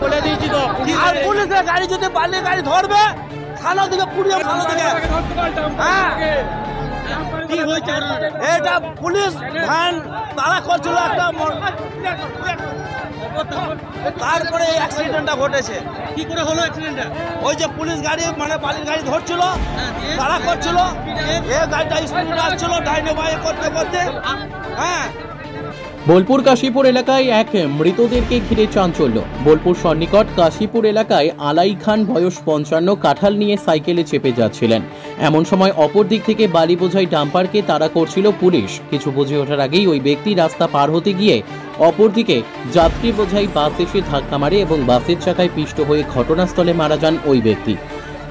বলে দিয়েছি তো। আর পুলিশের গাড়ি যদি বালি গাড়ি ধরবে থানা দিকে পুড়িয়ে থানা দিকে। কি হয়েছে এটা পুলিশ ভ্যান তারা করছিল একটা, তারপরে এই অ্যাক্সিডেন্টটা ঘটেছে। কি করে হলো অ্যাক্সিডেন্টটা? ওই যে পুলিশ গাড়ি মানে বালির গাড়ি ধরছিল, তারা করছিল, এ গাড়িটা স্পিডে আসছিল ডাইনে বাঁয়ে করতে করতে। হ্যাঁ, বোলপুর কাশীপুর এলাকায় এক মৃতদেরকে ঘিরে চাঞ্চল্য। বোলপুর সন্নিকট কাশীপুর এলাকায় আলাই খান বয়স 55 কাঁঠাল নিয়ে সাইকেলে চেপে যাচ্ছিলেন। এমন সময় অপর দিক থেকে বালি বোঝাই ডাম্পারকে তাড়া করছিল পুলিশ। কিছু বুঝে ওঠার আগেই ওই ব্যক্তি রাস্তা পার হতে গিয়ে অপরদিকে যাত্রী বোঝাই বাস এসে ধাক্কা মারে এবং বাসের চাকায় পিষ্ট হয়ে ঘটনাস্থলে মারা যান ওই ব্যক্তি।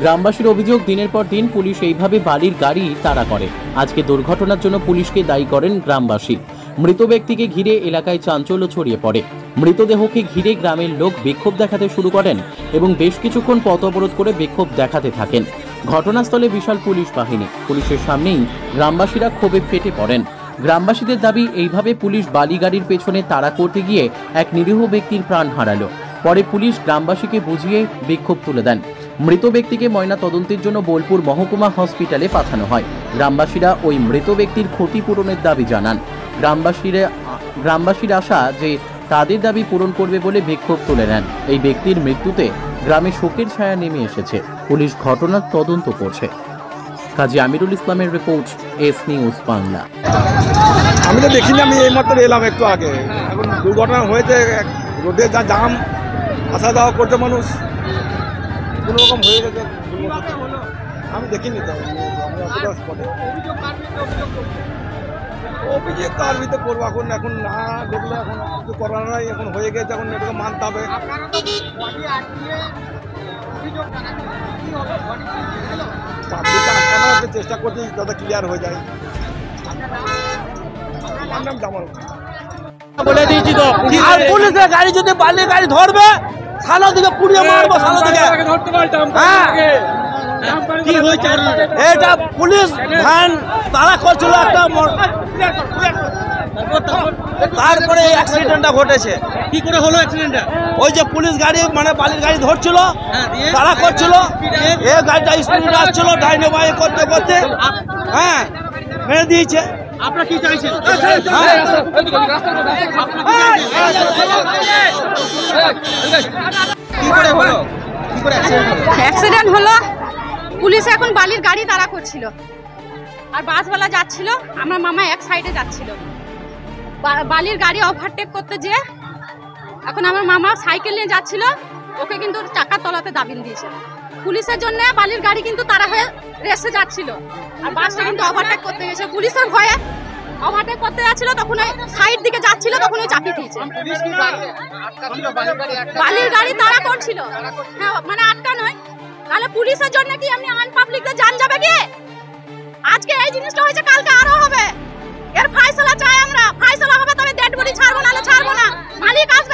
গ্রামবাসীর অভিযোগ, দিনের পর দিন পুলিশ এইভাবে বালির গাড়ি তাড়া করে। আজকে দুর্ঘটনার জন্য পুলিশকে দায়ী করেন গ্রামবাসী। মৃত ব্যক্তিকে ঘিরে এলাকায় চাঞ্চল্য ছড়িয়ে পড়ে। মৃতদেহকে ঘিরে গ্রামের লোক বিক্ষোভ দেখাতে শুরু করেন এবং বেশ কিছুক্ষণ পথ অবরোধ করে বিক্ষোভ দেখাতে থাকেন। ঘটনাস্থলে বিশাল পুলিশ বাহিনী। পুলিশের সামনেই গ্রামবাসীরা ক্ষোভে ফেটে পড়েন। গ্রামবাসীদের দাবি, এইভাবে পুলিশ বালি গাড়ির পেছনে তাড়া করতে গিয়ে এক নিরীহ ব্যক্তির প্রাণ হারালো। পরে পুলিশ গ্রামবাসীকে বুঝিয়ে বিক্ষোভ তুলে দেন। মৃত ব্যক্তিকে ময়না তদন্তের জন্য বোলপুর মহকুমা হসপিটালে পাঠানো হয়। গ্রামবাসীরা ওই মৃত ব্যক্তির ক্ষতিপূরণের দাবি জানান। গ্রামবাসীর আশা যে তাদের দাবি পূরণ করবে বলে বিক্ষোভ তুলে নেন। এই ব্যক্তির মৃত্যুতে গ্রামে শোকের ছায়া নেমে এসেছে। পুলিশ ঘটনার তদন্ত করছে। কাজী আমিরুল ইসলামের রিপোর্ট, এস নিউজ বাংলা। আমি তো দেখিনি, আমি এইমাত্র এলাম একটু আগে। এখন দুর্ঘটনা হয়েছে, রোডে যা জাম, আসা যাওয়া করছে মানুষ, কোনো রকম হয়ে গেছে। আমি দেখিনি তো, অভিযোগ কার ভিতরে করবো এখন, এখন না দেখলে এখন কিছু করার নাই। এখন হয়ে গেছে, এখন এটাকে মানতে হবে। পাবলিককে আটকানোর চেষ্টা করছি যাতে ক্লিয়ার হয়ে যায়। আমার নাম জামাল। বলে দিয়েছি তো। আর পুলিশের গাড়ি যদি বালি গাড়ি ধরবে থানা দিকে পুড়িয়ে মারবো থানা দিকে। কি হয়েছে এটা পুলিশ ভ্যান তারা করছিল একটা, তারপরে এই অ্যাক্সিডেন্টটা ঘটেছে। কি করে হলো অ্যাক্সিডেন্টটা? ওই যে পুলিশ গাড়ি মানে বালির গাড়ি ধরছিল, তারা করছিল, এ গাড়িটা স্পিডে আসছিল ডাইনে বাঁয়ে করতে করতে। হ্যাঁ, মেরে দিয়েছে। আপনারা কি চাইছেন? কি করে হলো? কি করে অ্যাক্সিডেন্ট হলো? পুলিশ এখন বালির গাড়ি তাড়া করছিল আর বাসওয়ালা যাচ্ছিল, আমার মামা এক সাইডে যাচ্ছিল। বালির গাড়ি ওভারটেক করতে যে এখন আমার মামা সাইকেল নিয়ে যাচ্ছিল, ওকে কিন্তু চাকার তলাতে দাবিয়ে দিয়েছে। পুলিশের জন্য বালির গাড়ি কিন্তু তারা হয়ে রেসে যাচ্ছিল আর বাসটা কিন্তু ওভারটেক করতে গেছে। পুলিশের ভয়ে ওভারটেক করতে যাচ্ছিল, তখন ওই সাইড দিকে যাচ্ছিল, তখন ওই চাপিয়ে দিয়েছে। বালির গাড়ি তাড়া করছিল, হ্যাঁ, মানে আটকা নয়। তাহলে পুলিশের জন্য কি এমনি আনপাবলিকদের জান যাবে কি? আজকে এই জিনিসটা হয়েছে, কালকে আরো হবে। এর ফায়সালা চাই আমরা, ফায়সালা হবে তবে ডেড বডি ছাড়বো না, ছাড়বো না। মালিক আসবে।